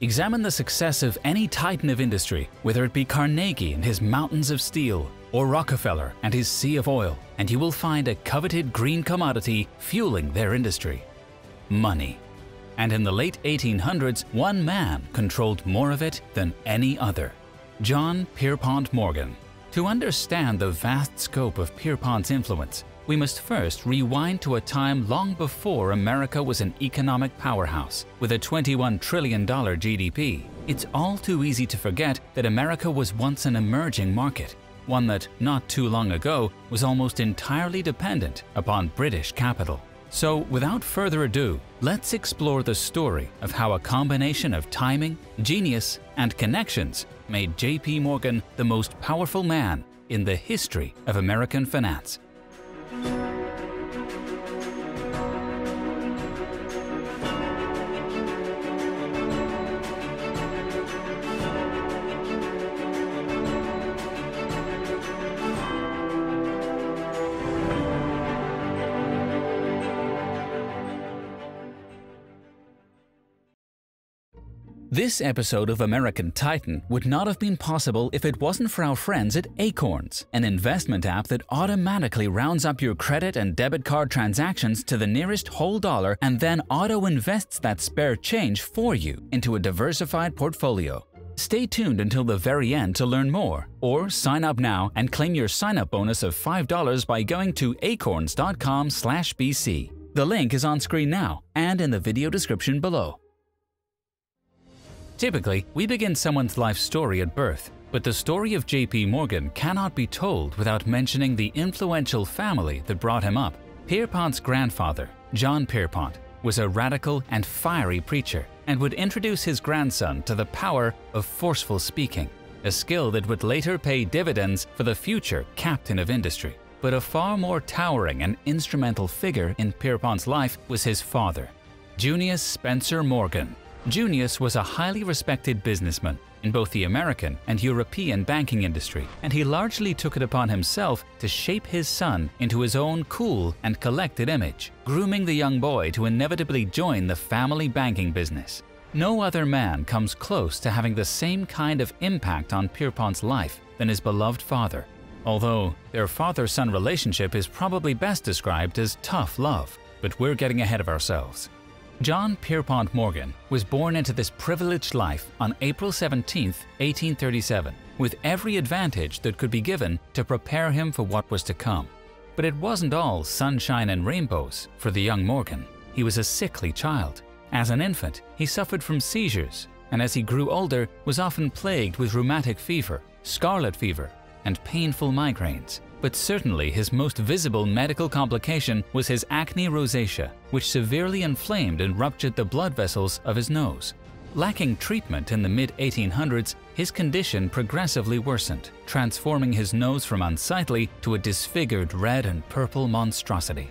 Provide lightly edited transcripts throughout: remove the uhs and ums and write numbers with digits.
Examine the success of any titan of industry, whether it be Carnegie and his mountains of steel, or Rockefeller and his sea of oil, and you will find a coveted green commodity fueling their industry: money. And in the late 1800s, one man controlled more of it than any other: John Pierpont Morgan. To understand the vast scope of Pierpont's influence, we must first rewind to a time long before America was an economic powerhouse with a $21 trillion GDP. It's all too easy to forget that America was once an emerging market, one that, not too long ago, was almost entirely dependent upon British capital. So, without further ado, let's explore the story of how a combination of timing, genius, and connections made J.P. Morgan the most powerful man in the history of American finance. This episode of American Titan would not have been possible if it wasn't for our friends at Acorns, an investment app that automatically rounds up your credit and debit card transactions to the nearest whole dollar and then auto-invests that spare change for you into a diversified portfolio. Stay tuned until the very end to learn more, or sign up now and claim your sign-up bonus of $5 by going to acorns.com/BC. The link is on screen now and in the video description below. Typically, we begin someone's life story at birth, but the story of J.P. Morgan cannot be told without mentioning the influential family that brought him up. Pierpont's grandfather, John Pierpont, was a radical and fiery preacher and would introduce his grandson to the power of forceful speaking, a skill that would later pay dividends for the future captain of industry. But a far more towering and instrumental figure in Pierpont's life was his father, Junius Spencer Morgan. Junius was a highly respected businessman in both the American and European banking industry, and he largely took it upon himself to shape his son into his own cool and collected image, grooming the young boy to inevitably join the family banking business. No other man comes close to having the same kind of impact on Pierpont's life than his beloved father, although their father-son relationship is probably best described as tough love, but we're getting ahead of ourselves. John Pierpont Morgan was born into this privileged life on April 17, 1837, with every advantage that could be given to prepare him for what was to come. But it wasn't all sunshine and rainbows for the young Morgan. He was a sickly child. As an infant, he suffered from seizures, and as he grew older, was often plagued with rheumatic fever, scarlet fever, and painful migraines. But certainly his most visible medical complication was his acne rosacea, which severely inflamed and ruptured the blood vessels of his nose. Lacking treatment in the mid-1800s, his condition progressively worsened, transforming his nose from unsightly to a disfigured red and purple monstrosity.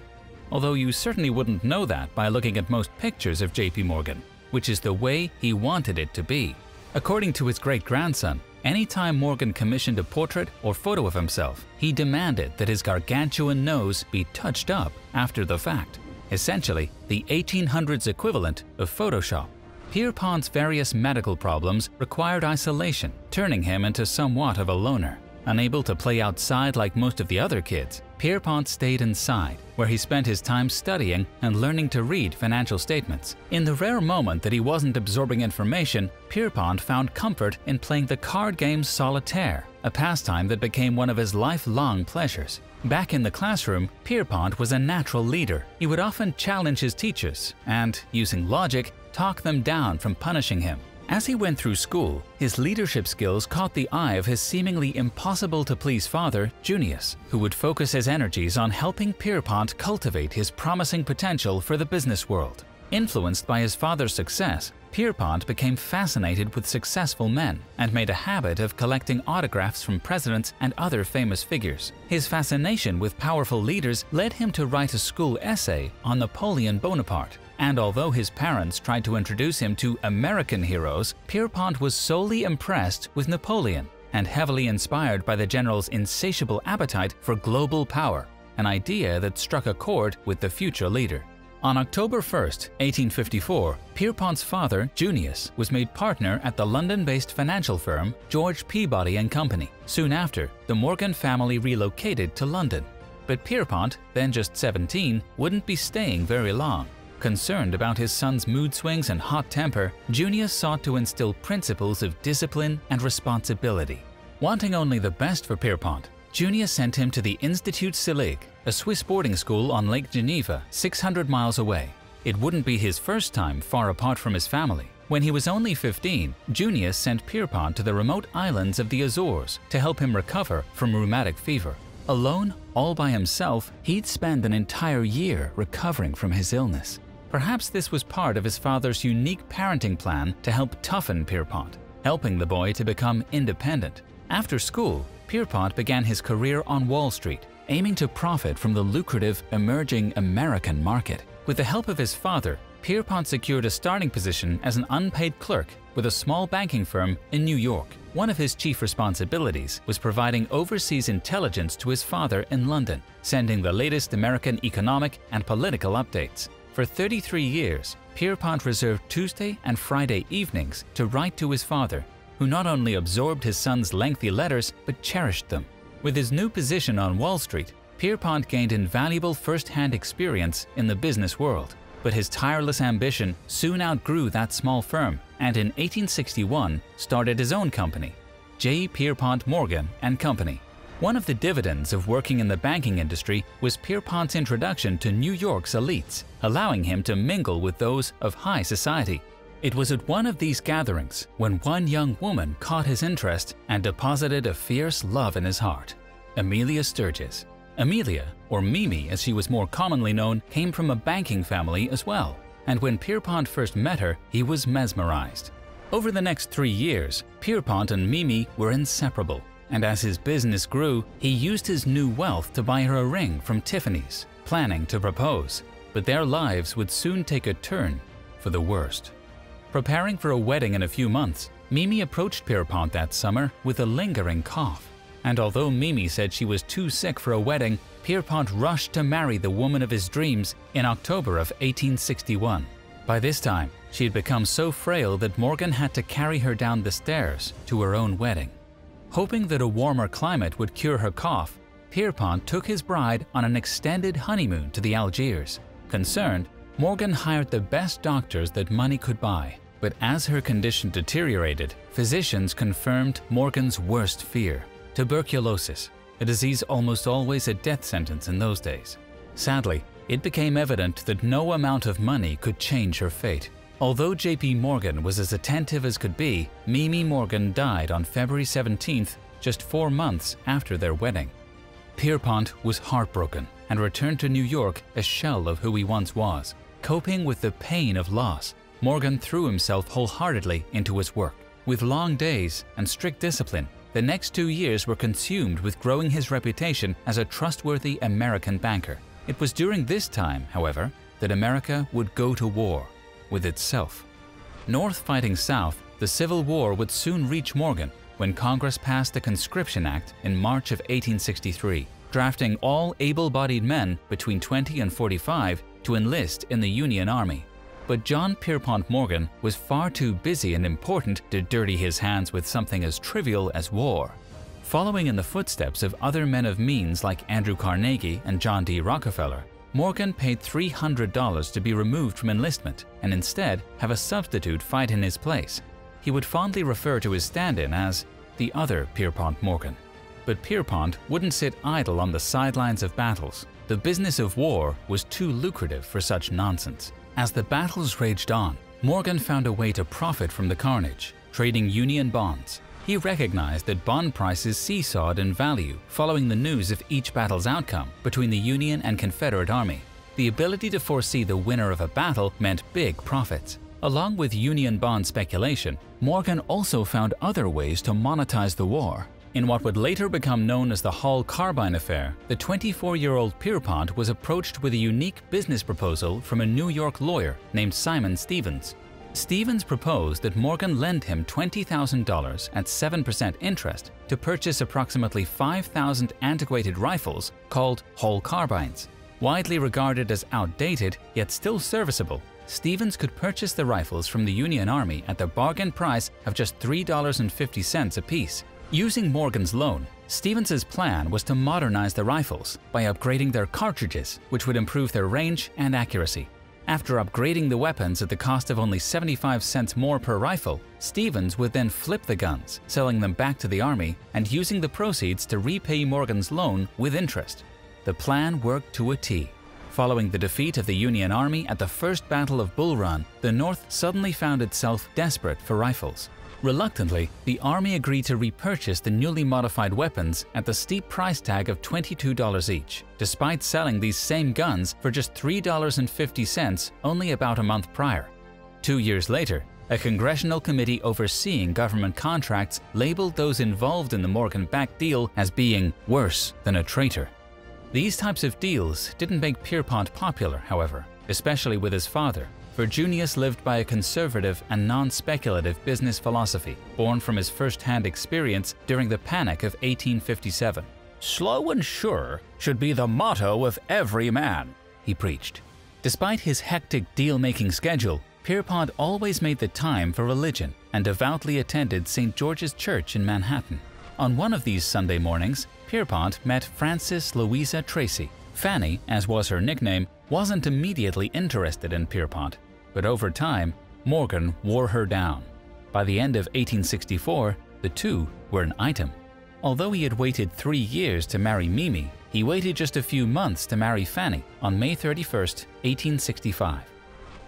Although you certainly wouldn't know that by looking at most pictures of J.P. Morgan, which is the way he wanted it to be. According to his great-grandson, anytime Morgan commissioned a portrait or photo of himself, he demanded that his gargantuan nose be touched up after the fact, essentially the 1800s equivalent of Photoshop. Pierpont's various medical problems required isolation, turning him into somewhat of a loner. Unable to play outside like most of the other kids, Pierpont stayed inside, where he spent his time studying and learning to read financial statements. In the rare moment that he wasn't absorbing information, Pierpont found comfort in playing the card game solitaire, a pastime that became one of his lifelong pleasures. Back in the classroom, Pierpont was a natural leader. He would often challenge his teachers and, using logic, talk them down from punishing him. As he went through school, his leadership skills caught the eye of his seemingly impossible-to-please father, Junius, who would focus his energies on helping Pierpont cultivate his promising potential for the business world. Influenced by his father's success, Pierpont became fascinated with successful men and made a habit of collecting autographs from presidents and other famous figures. His fascination with powerful leaders led him to write a school essay on Napoleon Bonaparte. And although his parents tried to introduce him to American heroes, Pierpont was solely impressed with Napoleon and heavily inspired by the general's insatiable appetite for global power, an idea that struck a chord with the future leader. On October 1, 1854, Pierpont's father, Junius, was made partner at the London-based financial firm George Peabody & Company. Soon after, the Morgan family relocated to London. But Pierpont, then just 17, wouldn't be staying very long. Concerned about his son's mood swings and hot temper, Junius sought to instill principles of discipline and responsibility. Wanting only the best for Pierpont, Junius sent him to the Institut Selig, a Swiss boarding school on Lake Geneva, 600 miles away. It wouldn't be his first time far apart from his family. When he was only 15, Junius sent Pierpont to the remote islands of the Azores to help him recover from rheumatic fever. Alone, all by himself, he'd spend an entire year recovering from his illness. Perhaps this was part of his father's unique parenting plan to help toughen Pierpont, helping the boy to become independent. After school, Pierpont began his career on Wall Street, aiming to profit from the lucrative, emerging American market. With the help of his father, Pierpont secured a starting position as an unpaid clerk with a small banking firm in New York. One of his chief responsibilities was providing overseas intelligence to his father in London, sending the latest American economic and political updates. For 33 years, Pierpont reserved Tuesday and Friday evenings to write to his father, who not only absorbed his son's lengthy letters but cherished them. With his new position on Wall Street, Pierpont gained invaluable first-hand experience in the business world. But his tireless ambition soon outgrew that small firm and in 1861 started his own company, J.P Morgan & Company. One of the dividends of working in the banking industry was Pierpont's introduction to New York's elites, allowing him to mingle with those of high society. It was at one of these gatherings when one young woman caught his interest and deposited a fierce love in his heart: Amelia Sturgis. Amelia, or Mimi as she was more commonly known, came from a banking family as well, and when Pierpont first met her, he was mesmerized. Over the next 3 years, Pierpont and Mimi were inseparable, and as his business grew, he used his new wealth to buy her a ring from Tiffany's, planning to propose. But their lives would soon take a turn for the worst. Preparing for a wedding in a few months, Mimi approached Pierpont that summer with a lingering cough. And although Mimi said she was too sick for a wedding, Pierpont rushed to marry the woman of his dreams in October of 1861. By this time, she had become so frail that Morgan had to carry her down the stairs to her own wedding. Hoping that a warmer climate would cure her cough, Pierpont took his bride on an extended honeymoon to the Algiers. Concerned, Morgan hired the best doctors that money could buy. But as her condition deteriorated, physicians confirmed Morgan's worst fear: tuberculosis, a disease almost always a death sentence in those days. Sadly, it became evident that no amount of money could change her fate. Although J.P. Morgan was as attentive as could be, Mimi Morgan died on February 17th, just 4 months after their wedding. Pierpont was heartbroken and returned to New York a shell of who he once was. Coping with the pain of loss, Morgan threw himself wholeheartedly into his work. With long days and strict discipline, the next 2 years were consumed with growing his reputation as a trustworthy American banker. It was during this time, however, that America would go to war with itself. North fighting South, the Civil War would soon reach Morgan when Congress passed the Conscription Act in March of 1863, drafting all able-bodied men between 20 and 45 to enlist in the Union Army. But John Pierpont Morgan was far too busy and important to dirty his hands with something as trivial as war. Following in the footsteps of other men of means like Andrew Carnegie and John D. Rockefeller, Morgan paid $300 to be removed from enlistment and instead have a substitute fight in his place. He would fondly refer to his stand-in as the other Pierpont Morgan. But Pierpont wouldn't sit idle on the sidelines of battles. The business of war was too lucrative for such nonsense. As the battles raged on, Morgan found a way to profit from the carnage, trading Union bonds. He recognized that bond prices seesawed in value following the news of each battle's outcome between the Union and Confederate Army. The ability to foresee the winner of a battle meant big profits. Along with Union bond speculation, Morgan also found other ways to monetize the war. In what would later become known as the Hall Carbine affair, the 24-year-old Pierpont was approached with a unique business proposal from a New York lawyer named Simon Stevens. Stevens proposed that Morgan lend him $20,000 at 7% interest to purchase approximately 5,000 antiquated rifles called Hall Carbines. Widely regarded as outdated, yet still serviceable, Stevens could purchase the rifles from the Union Army at the bargain price of just $3.50 apiece. Using Morgan's loan, Stevens's plan was to modernize the rifles by upgrading their cartridges, which would improve their range and accuracy. After upgrading the weapons at the cost of only 75 cents more per rifle, Stevens would then flip the guns, selling them back to the Army and using the proceeds to repay Morgan's loan with interest. The plan worked to a T. Following the defeat of the Union Army at the First Battle of Bull Run, the North suddenly found itself desperate for rifles. Reluctantly, the Army agreed to repurchase the newly modified weapons at the steep price tag of $22 each, despite selling these same guns for just $3.50 only about a month prior. 2 years later, a congressional committee overseeing government contracts labeled those involved in the Morgan-backed deal as being worse than a traitor. These types of deals didn't make Pierpont popular, however, especially with his father, for Junius lived by a conservative and non-speculative business philosophy, born from his first-hand experience during the Panic of 1857. "Slow and sure should be the motto of every man," he preached. Despite his hectic deal-making schedule, Pierpont always made the time for religion and devoutly attended St. George's Church in Manhattan. On one of these Sunday mornings, Pierpont met Frances Louisa Tracy. Fanny, as was her nickname, wasn't immediately interested in Pierpont, but over time, Morgan wore her down. By the end of 1864, the two were an item. Although he had waited 3 years to marry Mimi, he waited just a few months to marry Fanny on May 31, 1865.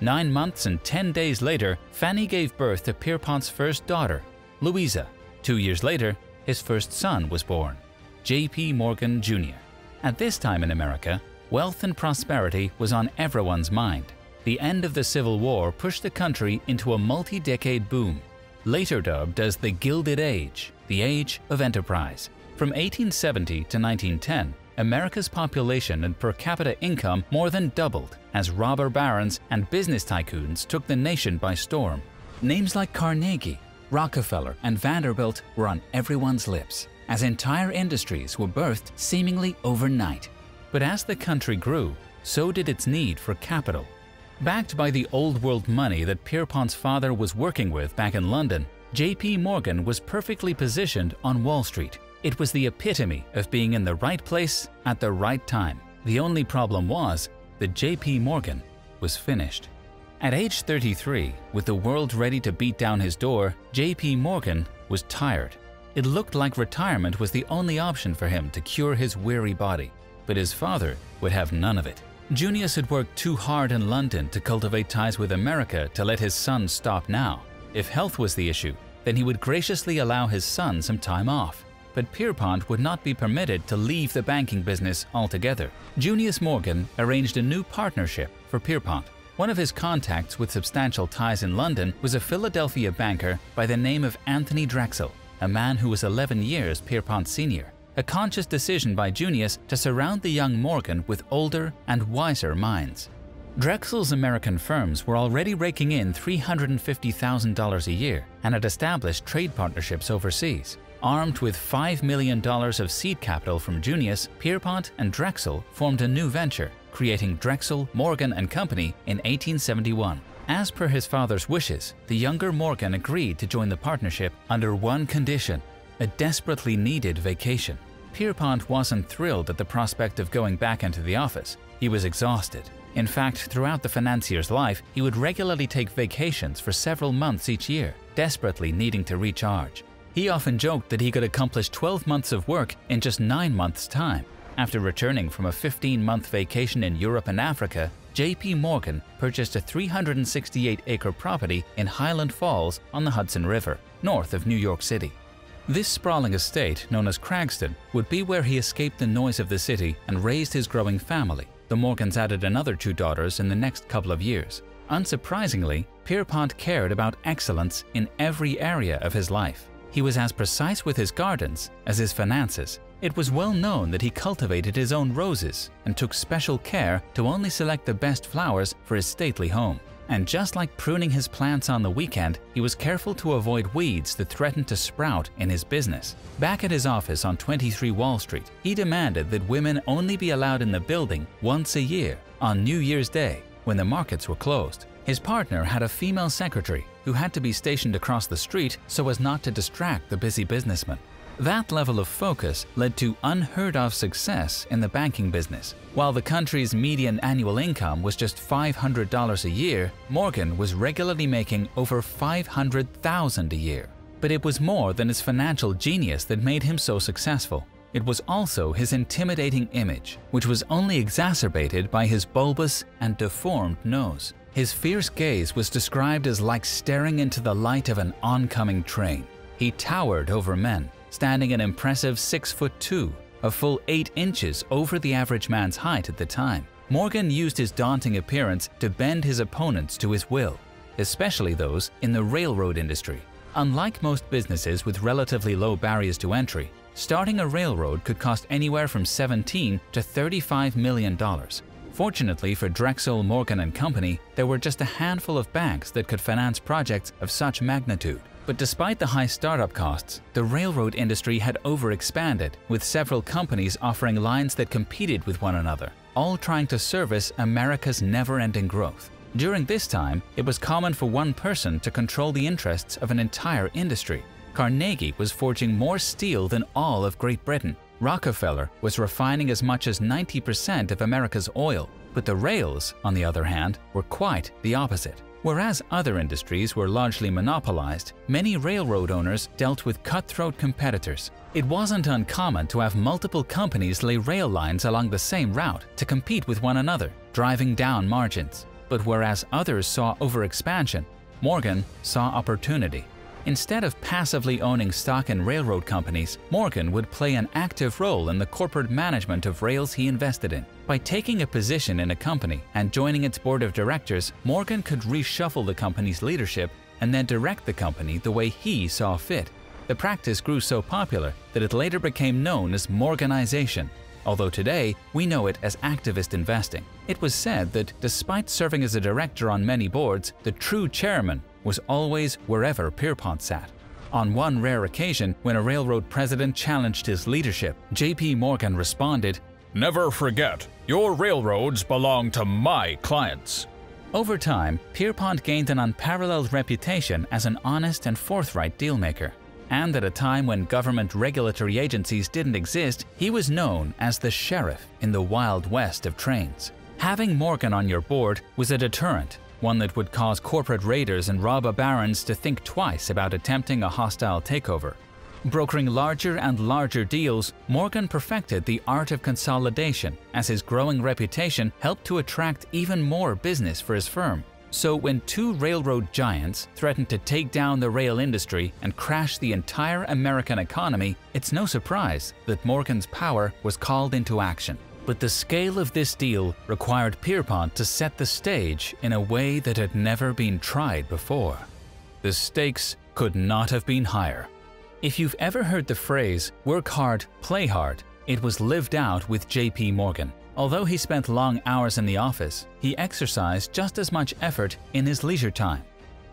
9 months and 10 days later, Fanny gave birth to Pierpont's first daughter, Louisa. 2 years later, his first son was born, J.P. Morgan, Jr. At this time in America, wealth and prosperity was on everyone's mind. The end of the Civil War pushed the country into a multi-decade boom, later dubbed as the Gilded Age, the Age of Enterprise. From 1870 to 1910, America's population and per capita income more than doubled as robber barons and business tycoons took the nation by storm. Names like Carnegie, Rockefeller, and Vanderbilt were on everyone's lips, as entire industries were birthed seemingly overnight. But as the country grew, so did its need for capital. Backed by the old world money that Pierpont's father was working with back in London, J.P. Morgan was perfectly positioned on Wall Street. It was the epitome of being in the right place at the right time. The only problem was that J.P. Morgan was finished. At age 33, with the world ready to beat down his door, J.P. Morgan was tired. It looked like retirement was the only option for him to cure his weary body. But his father would have none of it. Junius had worked too hard in London to cultivate ties with America to let his son stop now. If health was the issue, then he would graciously allow his son some time off. But Pierpont would not be permitted to leave the banking business altogether. Junius Morgan arranged a new partnership for Pierpont. One of his contacts with substantial ties in London was a Philadelphia banker by the name of Anthony Drexel, a man who was 11 years Pierpont's senior. A conscious decision by Junius to surround the young Morgan with older and wiser minds. Drexel's American firms were already raking in $350,000 a year and had established trade partnerships overseas. Armed with $5 million of seed capital from Junius, Pierpont and Drexel formed a new venture, creating Drexel, Morgan & Company in 1871. As per his father's wishes, the younger Morgan agreed to join the partnership under one condition: a desperately needed vacation. Pierpont wasn't thrilled at the prospect of going back into the office. He was exhausted. In fact, throughout the financier's life, he would regularly take vacations for several months each year, desperately needing to recharge. He often joked that he could accomplish 12 months of work in just 9 months' time. After returning from a 15-month vacation in Europe and Africa, J.P. Morgan purchased a 368-acre property in Highland Falls on the Hudson River, north of New York City. This sprawling estate, known as Cragston, would be where he escaped the noise of the city and raised his growing family. The Morgans added another 2 daughters in the next couple of years. Unsurprisingly, Pierpont cared about excellence in every area of his life. He was as precise with his gardens as his finances. It was well known that he cultivated his own roses and took special care to only select the best flowers for his stately home. And just like pruning his plants on the weekend, he was careful to avoid weeds that threatened to sprout in his business. Back at his office on 23 Wall Street, he demanded that women only be allowed in the building once a year, on New Year's Day, when the markets were closed. His partner had a female secretary who had to be stationed across the street so as not to distract the busy businessman. That level of focus led to unheard-of success in the banking business. While the country's median annual income was just $500 a year, Morgan was regularly making over $500,000 a year. But it was more than his financial genius that made him so successful. It was also his intimidating image, which was only exacerbated by his bulbous and deformed nose. His fierce gaze was described as like staring into the light of an oncoming train. He towered over men, standing an impressive 6'2", a full 8 inches over the average man's height at the time. Morgan used his daunting appearance to bend his opponents to his will, especially those in the railroad industry. Unlike most businesses with relatively low barriers to entry, starting a railroad could cost anywhere from $17 to $35 million. Fortunately for Drexel, Morgan & Company, there were just a handful of banks that could finance projects of such magnitude. But despite the high startup costs, the railroad industry had overexpanded, with several companies offering lines that competed with one another, all trying to service America's never-ending growth. During this time, it was common for one person to control the interests of an entire industry. Carnegie was forging more steel than all of Great Britain. Rockefeller was refining as much as 90% of America's oil. But the rails, on the other hand, were quite the opposite. Whereas other industries were largely monopolized, many railroad owners dealt with cutthroat competitors. It wasn't uncommon to have multiple companies lay rail lines along the same route to compete with one another, driving down margins. But whereas others saw overexpansion, Morgan saw opportunity. Instead of passively owning stock in railroad companies, Morgan would play an active role in the corporate management of rails he invested in. By taking a position in a company and joining its board of directors, Morgan could reshuffle the company's leadership and then direct the company the way he saw fit. The practice grew so popular that it later became known as Morganization, although today we know it as activist investing. It was said that despite serving as a director on many boards, the true chairman was always wherever Pierpont sat. On one rare occasion, when a railroad president challenged his leadership, J.P. Morgan responded, "Never forget, your railroads belong to my clients." Over time, Pierpont gained an unparalleled reputation as an honest and forthright dealmaker. And at a time when government regulatory agencies didn't exist, he was known as the sheriff in the Wild West of trains. Having Morgan on your board was a deterrent, one that would cause corporate raiders and robber barons to think twice about attempting a hostile takeover. Brokering larger and larger deals, Morgan perfected the art of consolidation as his growing reputation helped to attract even more business for his firm. So when two railroad giants threatened to take down the rail industry and crash the entire American economy, it's no surprise that Morgan's power was called into action. But the scale of this deal required Pierpont to set the stage in a way that had never been tried before. The stakes could not have been higher. If you've ever heard the phrase, "work hard, play hard," it was lived out with J.P. Morgan. Although he spent long hours in the office, he exercised just as much effort in his leisure time.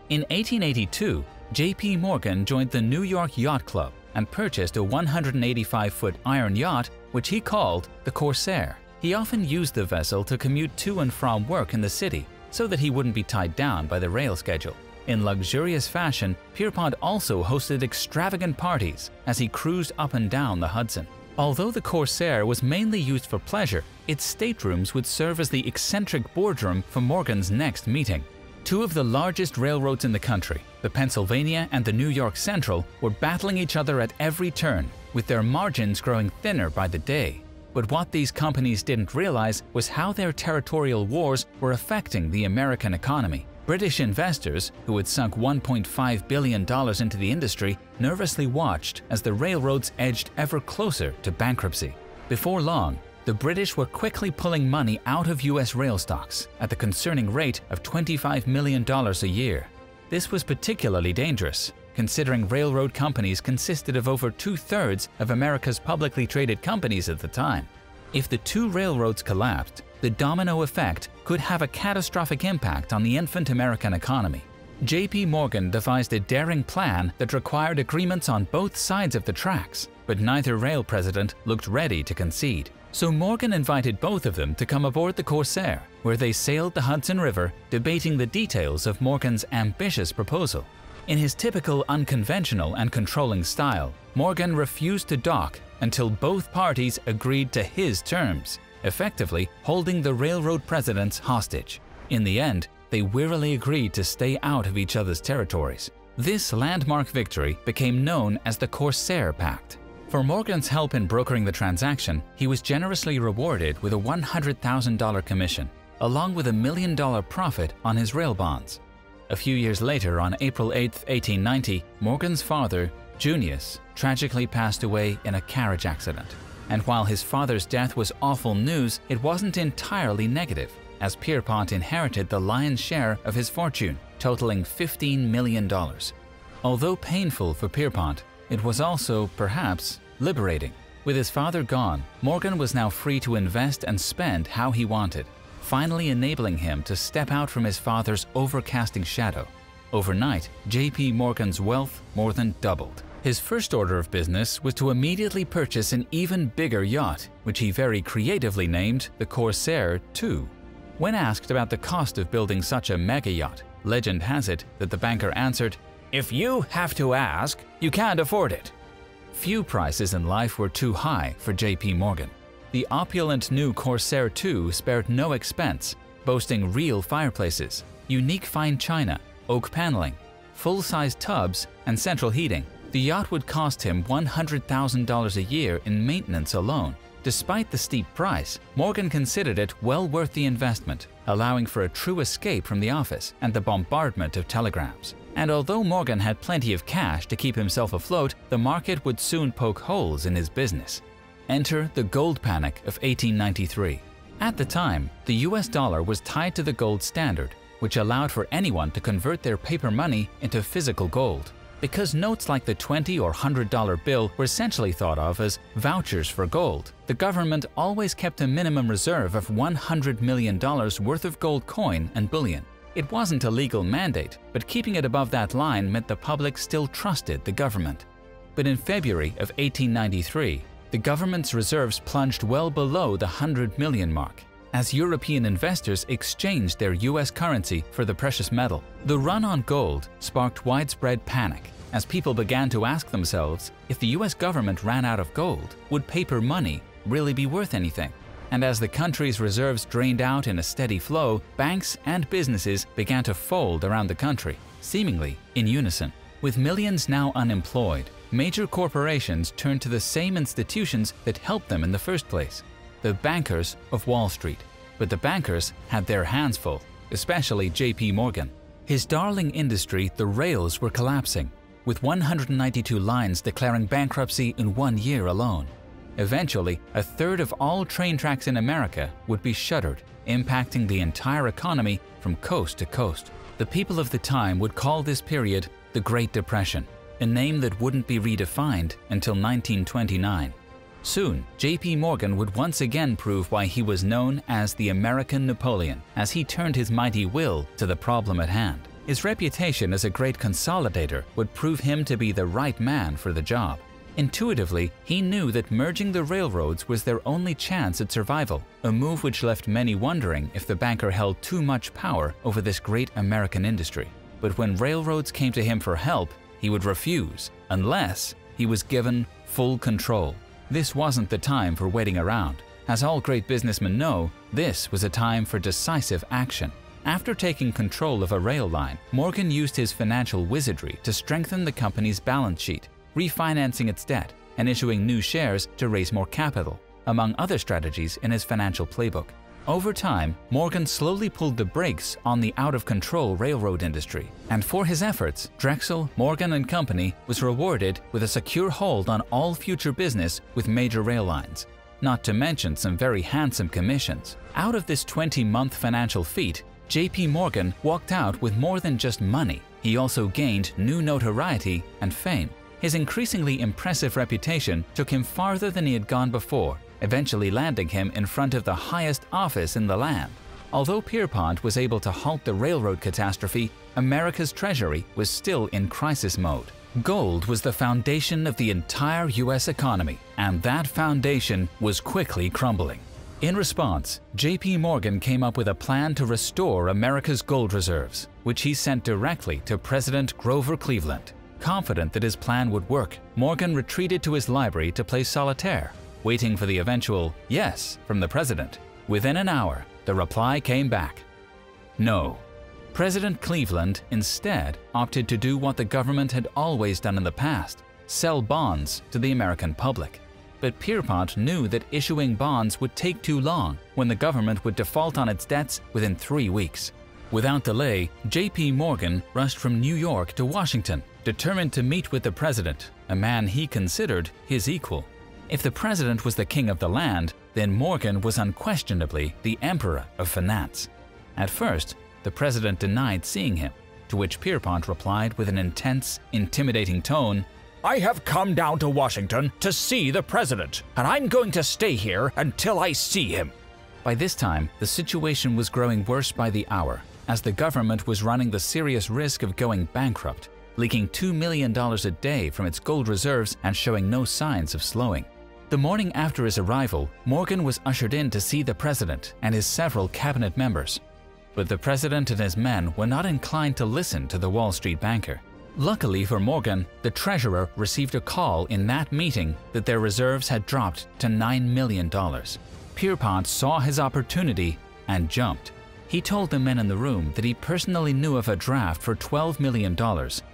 In 1882, J.P. Morgan joined the New York Yacht Club and purchased a 185-foot iron yacht which he called the Corsair. He often used the vessel to commute to and from work in the city so that he wouldn't be tied down by the rail schedule. In luxurious fashion, Pierpont also hosted extravagant parties as he cruised up and down the Hudson. Although the Corsair was mainly used for pleasure, its staterooms would serve as the eccentric boardroom for Morgan's next meeting. Two of the largest railroads in the country, the Pennsylvania and the New York Central, were battling each other at every turn, with their margins growing thinner by the day. But what these companies didn't realize was how their territorial wars were affecting the American economy. British investors, who had sunk $1.5 billion into the industry, nervously watched as the railroads edged ever closer to bankruptcy. Before long, the British were quickly pulling money out of U.S. rail stocks at the concerning rate of $25 million a year. This was particularly dangerous, considering railroad companies consisted of over 2/3 of America's publicly traded companies at the time. If the two railroads collapsed, the domino effect could have a catastrophic impact on the infant American economy. J.P. Morgan devised a daring plan that required agreements on both sides of the tracks, but neither rail president looked ready to concede. So Morgan invited both of them to come aboard the Corsair, where they sailed the Hudson River, debating the details of Morgan's ambitious proposal. In his typical unconventional and controlling style, Morgan refused to dock until both parties agreed to his terms, effectively holding the railroad presidents hostage. In the end, they wearily agreed to stay out of each other's territories. This landmark victory became known as the Corsair Pact. For Morgan's help in brokering the transaction, he was generously rewarded with a $100,000 commission, along with $1 million profit on his rail bonds. A few years later, on April 8, 1890, Morgan's father, Junius, tragically passed away in a carriage accident. And while his father's death was awful news, it wasn't entirely negative, as Pierpont inherited the lion's share of his fortune, totaling $15 million. Although painful for Pierpont, it was also, perhaps, liberating. With his father gone, Morgan was now free to invest and spend how he wanted, finally enabling him to step out from his father's overcasting shadow. Overnight, J.P. Morgan's wealth more than doubled. His first order of business was to immediately purchase an even bigger yacht, which he very creatively named the Corsair II. When asked about the cost of building such a mega yacht, legend has it that the banker answered, "If you have to ask, you can't afford it." Few prices in life were too high for J.P. Morgan. The opulent new Corsair II spared no expense, boasting real fireplaces, unique fine china, oak paneling, full-size tubs, and central heating. The yacht would cost him $100,000 a year in maintenance alone. Despite the steep price, Morgan considered it well worth the investment, allowing for a true escape from the office and the bombardment of telegrams. And although Morgan had plenty of cash to keep himself afloat, the market would soon poke holes in his business. Enter the gold panic of 1893. At the time, the US dollar was tied to the gold standard, which allowed for anyone to convert their paper money into physical gold. Because notes like the $20 or $100 bill were essentially thought of as vouchers for gold, the government always kept a minimum reserve of $100 million worth of gold coin and bullion. It wasn't a legal mandate, but keeping it above that line meant the public still trusted the government. But in February of 1893, the government's reserves plunged well below the 100 million mark, as European investors exchanged their US currency for the precious metal. The run on gold sparked widespread panic, as people began to ask themselves if the US government ran out of gold, would paper money really be worth anything? And as the country's reserves drained out in a steady flow, banks and businesses began to fold around the country, seemingly in unison. With millions now unemployed, major corporations turned to the same institutions that helped them in the first place, the bankers of Wall Street. But the bankers had their hands full, especially J.P. Morgan. His darling industry, the rails, were collapsing, with 192 lines declaring bankruptcy in 1 year alone. Eventually, a third of all train tracks in America would be shuttered, impacting the entire economy from coast to coast. The people of the time would call this period the Great Depression, a name that wouldn't be redefined until 1929. Soon, J.P. Morgan would once again prove why he was known as the American Napoleon, as he turned his mighty will to the problem at hand. His reputation as a great consolidator would prove him to be the right man for the job. Intuitively, he knew that merging the railroads was their only chance at survival, a move which left many wondering if the banker held too much power over this great American industry. But when railroads came to him for help, he would refuse, unless he was given full control. This wasn't the time for waiting around. As all great businessmen know, this was a time for decisive action. After taking control of a rail line, Morgan used his financial wizardry to strengthen the company's balance sheet, refinancing its debt and issuing new shares to raise more capital, among other strategies in his financial playbook. Over time, Morgan slowly pulled the brakes on the out-of-control railroad industry, and for his efforts, Drexel, Morgan & Company was rewarded with a secure hold on all future business with major rail lines, not to mention some very handsome commissions. Out of this 20-month financial feat, J.P. Morgan walked out with more than just money. He also gained new notoriety and fame. His increasingly impressive reputation took him farther than he had gone before, eventually landing him in front of the highest office in the land. Although Pierpont was able to halt the railroad catastrophe, America's treasury was still in crisis mode. Gold was the foundation of the entire U.S. economy, and that foundation was quickly crumbling. In response, J.P. Morgan came up with a plan to restore America's gold reserves, which he sent directly to President Grover Cleveland. Confident that his plan would work, Morgan retreated to his library to play solitaire, waiting for the eventual yes from the president. Within an hour, the reply came back: no. President Cleveland instead opted to do what the government had always done in the past: sell bonds to the American public. But Pierpont knew that issuing bonds would take too long, when the government would default on its debts within 3 weeks. Without delay, J.P. Morgan rushed from New York to Washington, determined to meet with the president, a man he considered his equal. If the president was the king of the land, then Morgan was unquestionably the emperor of finance. At first, the president denied seeing him, to which Pierpont replied with an intense, intimidating tone, I have come down to Washington to see the president, and I'm going to stay here until I see him. By this time, the situation was growing worse by the hour, as the government was running the serious risk of going bankrupt, leaking $2 million a day from its gold reserves and showing no signs of slowing. The morning after his arrival, Morgan was ushered in to see the president and his several cabinet members. But the president and his men were not inclined to listen to the Wall Street banker. Luckily for Morgan, the treasurer received a call in that meeting that their reserves had dropped to $9 million. Pierpont saw his opportunity and jumped. He told the men in the room that he personally knew of a draft for $12 million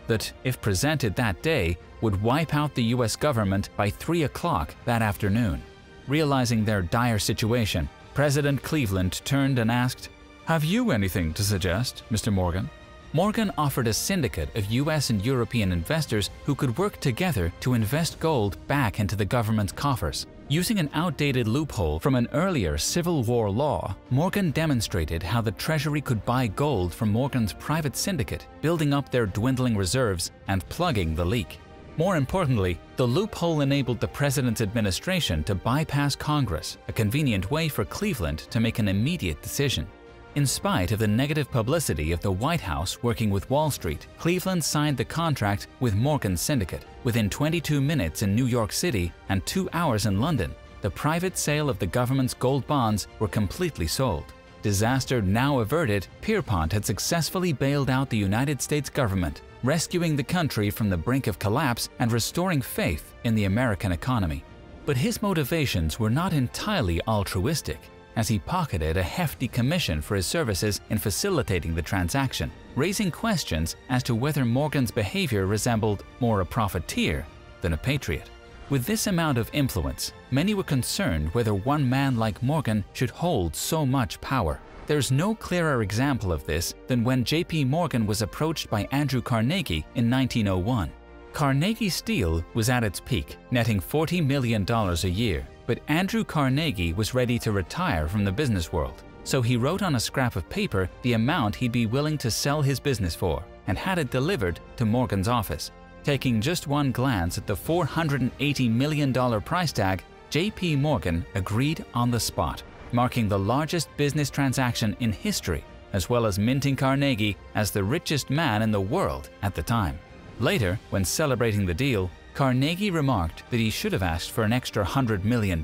that, if presented that day, would wipe out the U.S. government by 3 o'clock that afternoon. Realizing their dire situation, President Cleveland turned and asked, "Have you anything to suggest, Mr. Morgan?" Morgan offered a syndicate of U.S. and European investors who could work together to invest gold back into the government's coffers. Using an outdated loophole from an earlier Civil War law, Morgan demonstrated how the Treasury could buy gold from Morgan's private syndicate, building up their dwindling reserves and plugging the leak. More importantly, the loophole enabled the president's administration to bypass Congress, a convenient way for Cleveland to make an immediate decision. In spite of the negative publicity of the White House working with Wall Street, Cleveland signed the contract with Morgan's syndicate. Within 22 minutes in New York City and 2 hours in London, the private sale of the government's gold bonds were completely sold. Disaster now averted, Pierpont had successfully bailed out the United States government, rescuing the country from the brink of collapse and restoring faith in the American economy. But his motivations were not entirely altruistic, as he pocketed a hefty commission for his services in facilitating the transaction, raising questions as to whether Morgan's behavior resembled more a profiteer than a patriot. With this amount of influence, many were concerned whether one man like Morgan should hold so much power. There's no clearer example of this than when J.P. Morgan was approached by Andrew Carnegie in 1901. Carnegie Steel was at its peak, netting $40 million a year. But Andrew Carnegie was ready to retire from the business world, so he wrote on a scrap of paper the amount he'd be willing to sell his business for and had it delivered to Morgan's office. Taking just one glance at the $480 million price tag, J.P. Morgan agreed on the spot, marking the largest business transaction in history, as well as minting Carnegie as the richest man in the world at the time. Later, when celebrating the deal, Carnegie remarked that he should have asked for an extra $100 million.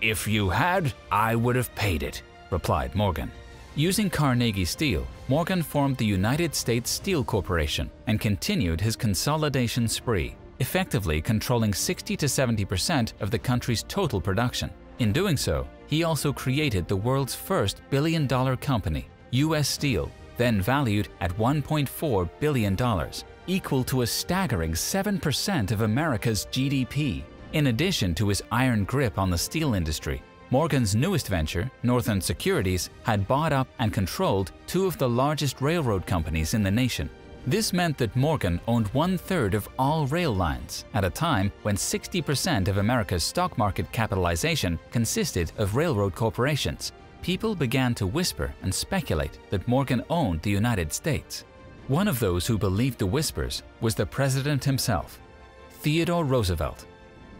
"If you had, I would have paid it," replied Morgan. Using Carnegie Steel, Morgan formed the United States Steel Corporation and continued his consolidation spree, effectively controlling 60 to 70% of the country's total production. In doing so, he also created the world's first billion-dollar company, U.S. Steel, then valued at $1.4 billion. Equal to a staggering 7% of America's GDP. In addition to his iron grip on the steel industry, Morgan's newest venture, Northern Securities, had bought up and controlled 2 of the largest railroad companies in the nation. This meant that Morgan owned 1/3 of all rail lines at a time when 60% of America's stock market capitalization consisted of railroad corporations. People began to whisper and speculate that Morgan owned the United States. One of those who believed the whispers was the president himself, Theodore Roosevelt.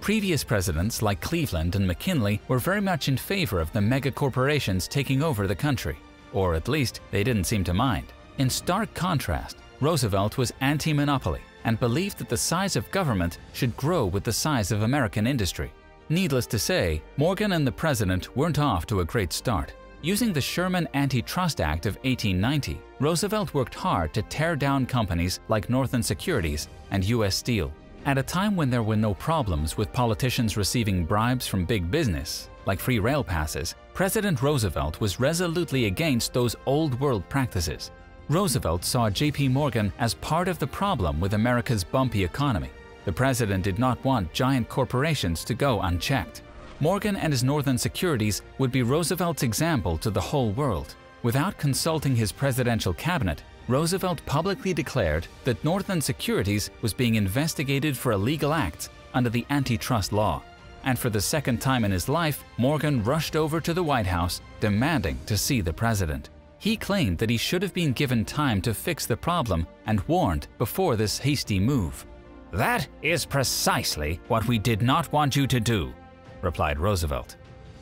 Previous presidents like Cleveland and McKinley were very much in favor of the mega corporations taking over the country, or at least they didn't seem to mind. In stark contrast, Roosevelt was anti-monopoly and believed that the size of government should grow with the size of American industry. Needless to say, Morgan and the president weren't off to a great start. Using the Sherman Antitrust Act of 1890, Roosevelt worked hard to tear down companies like Northern Securities and U.S. Steel. At a time when there were no problems with politicians receiving bribes from big business, like free rail passes, President Roosevelt was resolutely against those old-world practices. Roosevelt saw J.P. Morgan as part of the problem with America's bumpy economy. The president did not want giant corporations to go unchecked. Morgan and his Northern Securities would be Roosevelt's example to the whole world. Without consulting his presidential cabinet, Roosevelt publicly declared that Northern Securities was being investigated for illegal acts under the antitrust law. And for the second time in his life, Morgan rushed over to the White House demanding to see the president. He claimed that he should have been given time to fix the problem and warned before this hasty move. "That is precisely what we did not want you to do," replied Roosevelt.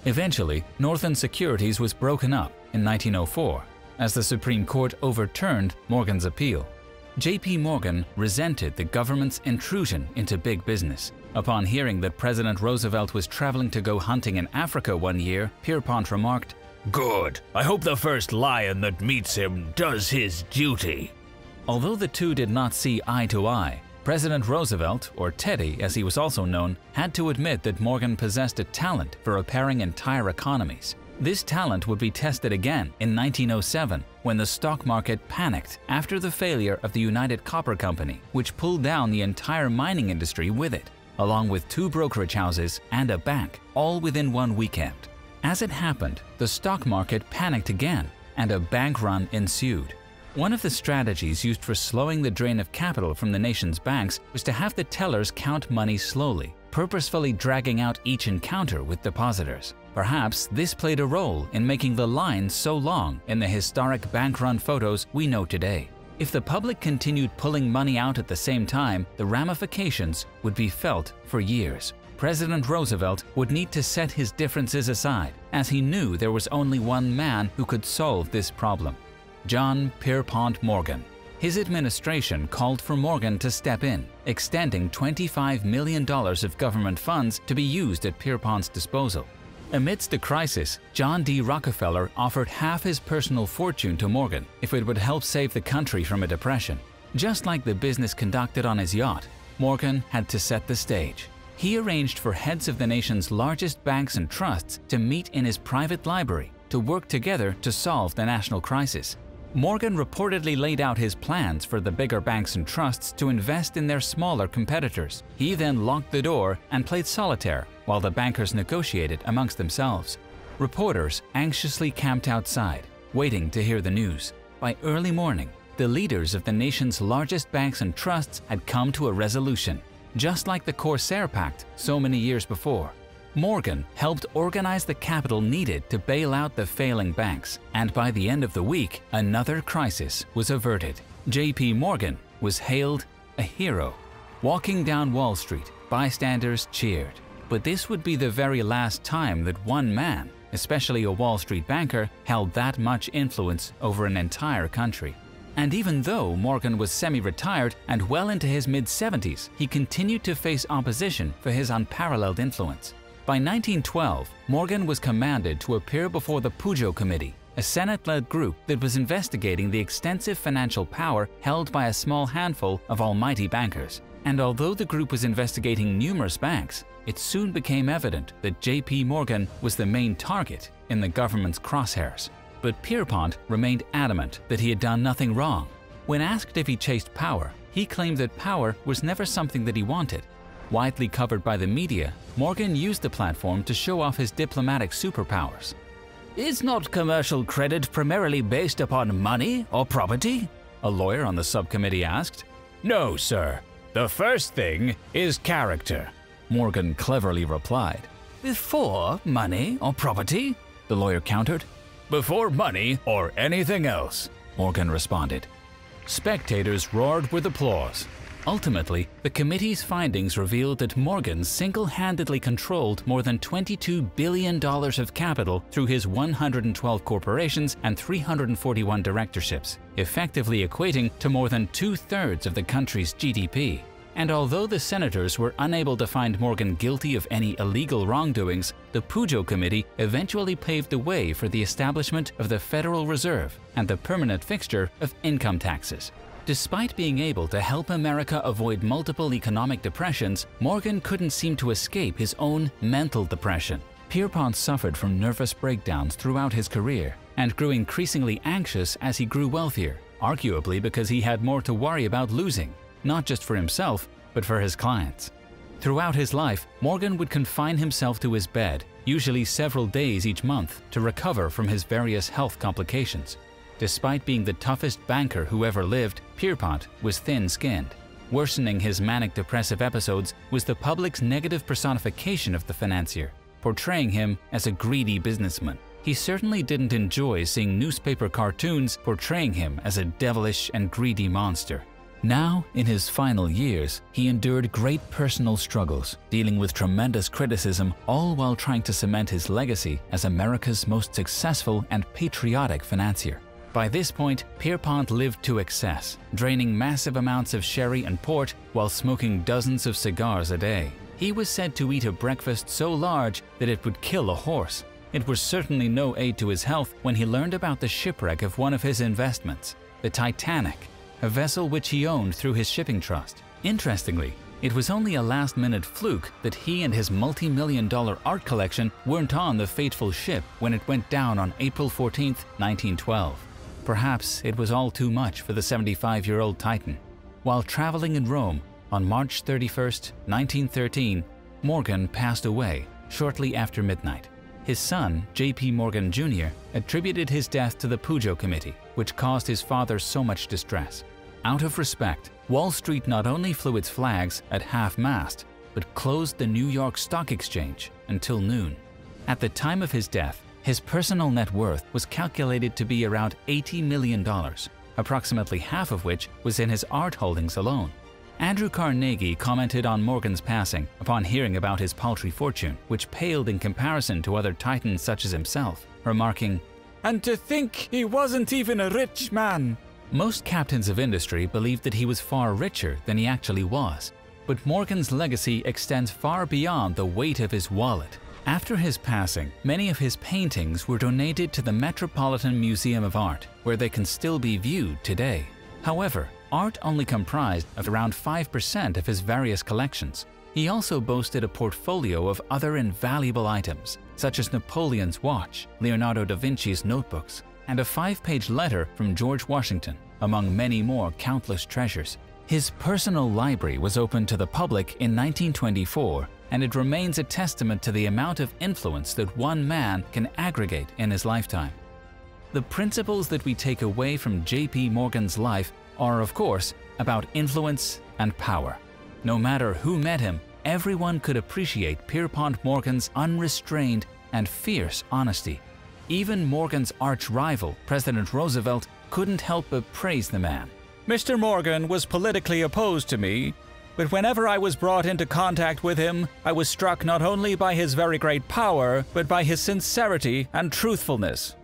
Eventually, Northern Securities was broken up in 1904 as the Supreme Court overturned Morgan's appeal. J.P. Morgan resented the government's intrusion into big business. Upon hearing that President Roosevelt was traveling to go hunting in Africa one year, Pierpont remarked, "Good. I hope the first lion that meets him does his duty." Although the two did not see eye to eye, President Roosevelt, or Teddy as he was also known, had to admit that Morgan possessed a talent for repairing entire economies. This talent would be tested again in 1907 when the stock market panicked after the failure of the United Copper Company, which pulled down the entire mining industry with it, along with 2 brokerage houses and a bank, all within one weekend. As it happened, the stock market panicked again and a bank run ensued. One of the strategies used for slowing the drain of capital from the nation's banks was to have the tellers count money slowly, purposefully dragging out each encounter with depositors. Perhaps this played a role in making the line so long in the historic bank run photos we know today. If the public continued pulling money out at the same time, the ramifications would be felt for years. President Roosevelt would need to set his differences aside, as he knew there was only one man who could solve this problem: John Pierpont Morgan. His administration called for Morgan to step in, extending $25 million of government funds to be used at Pierpont's disposal. Amidst the crisis, John D. Rockefeller offered half his personal fortune to Morgan if it would help save the country from a depression. Just like the business conducted on his yacht, Morgan had to set the stage. He arranged for heads of the nation's largest banks and trusts to meet in his private library to work together to solve the national crisis. Morgan reportedly laid out his plans for the bigger banks and trusts to invest in their smaller competitors. He then locked the door and played solitaire while the bankers negotiated amongst themselves. Reporters anxiously camped outside, waiting to hear the news. By early morning, the leaders of the nation's largest banks and trusts had come to a resolution, just like the Corsair Pact so many years before. Morgan helped organize the capital needed to bail out the failing banks, and by the end of the week, another crisis was averted. J.P. Morgan was hailed a hero. Walking down Wall Street, bystanders cheered. But this would be the very last time that one man, especially a Wall Street banker, held that much influence over an entire country. And even though Morgan was semi-retired and well into his mid-70s, he continued to face opposition for his unparalleled influence. By 1912, Morgan was commanded to appear before the Pujo Committee, a Senate-led group that was investigating the extensive financial power held by a small handful of almighty bankers. And although the group was investigating numerous banks, it soon became evident that J.P. Morgan was the main target in the government's crosshairs. But Pierpont remained adamant that he had done nothing wrong. When asked if he chased power, he claimed that power was never something that he wanted. Widely covered by the media, Morgan used the platform to show off his diplomatic superpowers. "Is not commercial credit primarily based upon money or property?" a lawyer on the subcommittee asked. "No, sir. The first thing is character," Morgan cleverly replied. "Before money or property?" the lawyer countered. "Before money or anything else," Morgan responded. Spectators roared with applause. Ultimately, the committee's findings revealed that Morgan single-handedly controlled more than $22 billion of capital through his 112 corporations and 341 directorships, effectively equating to more than 2/3 of the country's GDP. And although the senators were unable to find Morgan guilty of any illegal wrongdoings, the Pujo Committee eventually paved the way for the establishment of the Federal Reserve and the permanent fixture of income taxes. Despite being able to help America avoid multiple economic depressions, Morgan couldn't seem to escape his own mental depression. Pierpont suffered from nervous breakdowns throughout his career and grew increasingly anxious as he grew wealthier, arguably because he had more to worry about losing, not just for himself, but for his clients. Throughout his life, Morgan would confine himself to his bed, usually several days each month, to recover from his various health complications. Despite being the toughest banker who ever lived, Pierpont was thin-skinned. Worsening his manic-depressive episodes was the public's negative personification of the financier, portraying him as a greedy businessman. He certainly didn't enjoy seeing newspaper cartoons portraying him as a devilish and greedy monster. Now, in his final years, he endured great personal struggles, dealing with tremendous criticism, all while trying to cement his legacy as America's most successful and patriotic financier. By this point, Pierpont lived to excess, draining massive amounts of sherry and port while smoking dozens of cigars a day. He was said to eat a breakfast so large that it would kill a horse. It was certainly no aid to his health when he learned about the shipwreck of one of his investments, the Titanic, a vessel which he owned through his shipping trust. Interestingly, it was only a last-minute fluke that he and his multi-million-dollar art collection weren't on the fateful ship when it went down on April 14, 1912. Perhaps it was all too much for the 75-year-old Titan. While traveling in Rome on March 31, 1913, Morgan passed away shortly after midnight. His son, J.P. Morgan Jr., attributed his death to the Pujo Committee, which caused his father so much distress. Out of respect, Wall Street not only flew its flags at half-mast, but closed the New York Stock Exchange until noon. At the time of his death, his personal net worth was calculated to be around $80 million, approximately half of which was in his art holdings alone. Andrew Carnegie commented on Morgan's passing upon hearing about his paltry fortune, which paled in comparison to other titans such as himself, remarking, "And to think he wasn't even a rich man." Most captains of industry believed that he was far richer than he actually was, but Morgan's legacy extends far beyond the weight of his wallet. After his passing, many of his paintings were donated to the Metropolitan Museum of Art, where they can still be viewed today. However, art only comprised of around 5% of his various collections. He also boasted a portfolio of other invaluable items, such as Napoleon's watch, Leonardo da Vinci's notebooks, and a 5-page letter from George Washington, among many more countless treasures. His personal library was opened to the public in 1924, and it remains a testament to the amount of influence that one man can aggregate in his lifetime. The principles that we take away from J.P. Morgan's life are, of course, about influence and power. No matter who met him, everyone could appreciate Pierpont Morgan's unrestrained and fierce honesty. Even Morgan's arch-rival, President Roosevelt, couldn't help but praise the man. Mr. Morgan was politically opposed to me, but whenever I was brought into contact with him, I was struck not only by his very great power, but by his sincerity and truthfulness.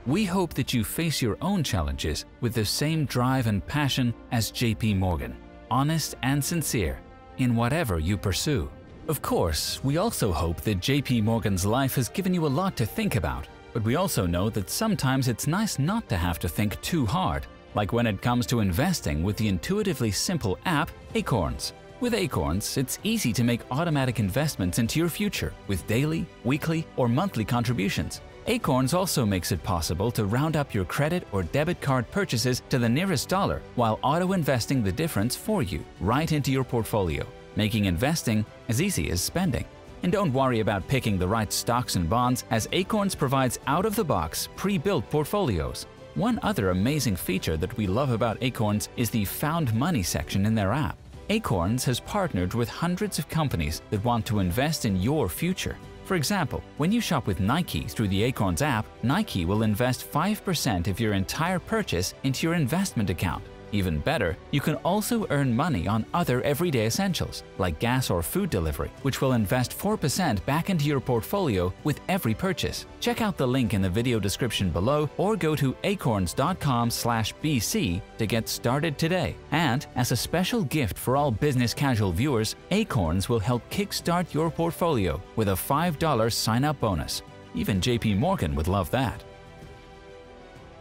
We hope that you face your own challenges with the same drive and passion as J.P. Morgan, honest and sincere in whatever you pursue. Of course, we also hope that J.P. Morgan's life has given you a lot to think about, but we also know that sometimes it's nice not to have to think too hard, like when it comes to investing with the intuitively simple app Acorns. With Acorns, it's easy to make automatic investments into your future with daily, weekly, or monthly contributions. Acorns also makes it possible to round up your credit or debit card purchases to the nearest dollar while auto-investing the difference for you right into your portfolio, making investing as easy as spending. And don't worry about picking the right stocks and bonds, as Acorns provides out-of-the-box, pre-built portfolios. One other amazing feature that we love about Acorns is the Found Money section in their app. Acorns has partnered with hundreds of companies that want to invest in your future. For example, when you shop with Nike through the Acorns app, Nike will invest 5% of your entire purchase into your investment account. Even better, you can also earn money on other everyday essentials, like gas or food delivery, which will invest 4% back into your portfolio with every purchase. Check out the link in the video description below or go to acorns.com/BC to get started today. And as a special gift for all business casual viewers, Acorns will help kickstart your portfolio with a $5 sign-up bonus. Even J.P. Morgan would love that.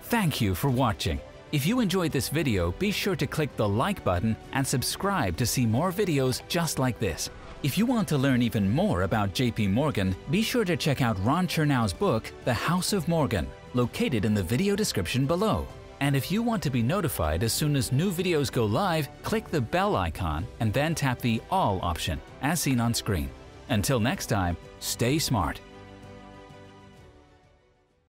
Thank you for watching. If you enjoyed this video, be sure to click the like button and subscribe to see more videos just like this. If you want to learn even more about J.P. Morgan, be sure to check out Ron Chernow's book, The House of Morgan, located in the video description below. And if you want to be notified as soon as new videos go live, click the bell icon and then tap the All option, as seen on screen. Until next time, stay smart.